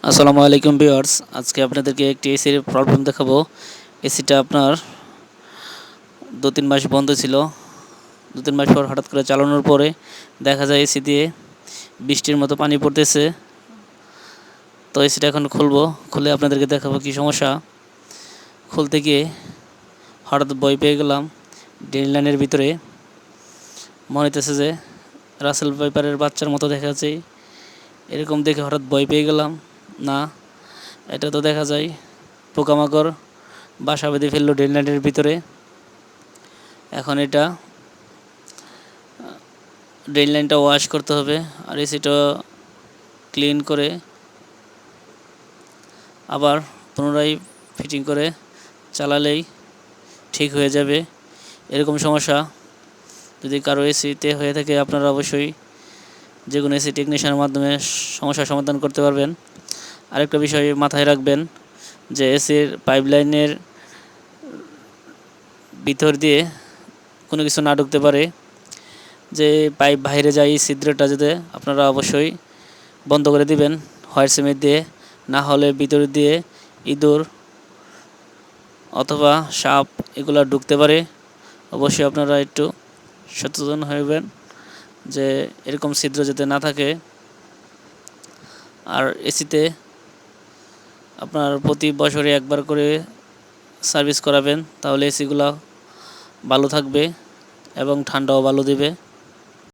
আসসালামু আলাইকুম ভিউয়ার্স, আজকে আপনাদেরকে একটি এসির প্রবলেম দেখাবো। এসিটা আপনার 2-3 মাস বন্ধ ছিল। 2-3 মাস পর হঠাৎ করে চালানোর পরে দেখা যায় এসি দিয়ে বৃষ্টির মতো পানি পড়তেছে। তো এসিটা এখন খুলবো, খুলে আপনাদেরকে দেখাবো কি সমস্যা। খুলতে গিয়ে হঠাৎ ভয় পেয়ে গেলাম। ড্রেন লাইনের ভিতরে মনে হইতেছে যে রাসেল ভাইপারের বাচ্চার মতো দেখা যাচ্ছে। এরকম দেখে হঠাৎ ভয় পেয়ে গেলাম। না, এটা তো দেখা যায় পোকামাকড় বাসা বেঁধে ফেললো ড্রেন লাইনের ভিতরে। এখন এটা ড্রেন লাইনটা ওয়াশ করতে হবে, আর এসিটা ক্লিন করে আবার পুনরায় ফিটিং করে চালালেই ঠিক হয়ে যাবে। এরকম সমস্যা যদি কারো এসিতে হয়ে থাকে, আপনারা অবশ্যই যে কোনো এসি টেকনিশিয়ানের মাধ্যমে সমস্যার সমাধান করতে পারবেন। আরেকটা বিষয় মাথায় রাখবেন যে এসির পাইপলাইনের ভিতর দিয়ে কোনো কিছু না ঢুকতে পারে। যে পাইপ বাইরে যায় এই ছিদ্রটা যাতে আপনারা অবশ্যই বন্ধ করে দিবেন হোয়াইট সিমেন্ট দিয়ে, না হলে ভিতর দিয়ে ইঁদুর অথবা সাপ এগুলো ঢুকতে পারে। অবশ্যই আপনারা একটু সচেতন হবেন যে এরকম ছিদ্র যাতে না থাকে। আর এসিতে আপনার প্রতি বছরে একবার করে সার্ভিস করাবেন, তাহলে এসিগুলো ভালো থাকবে এবং ঠান্ডাও ভালো দেবে।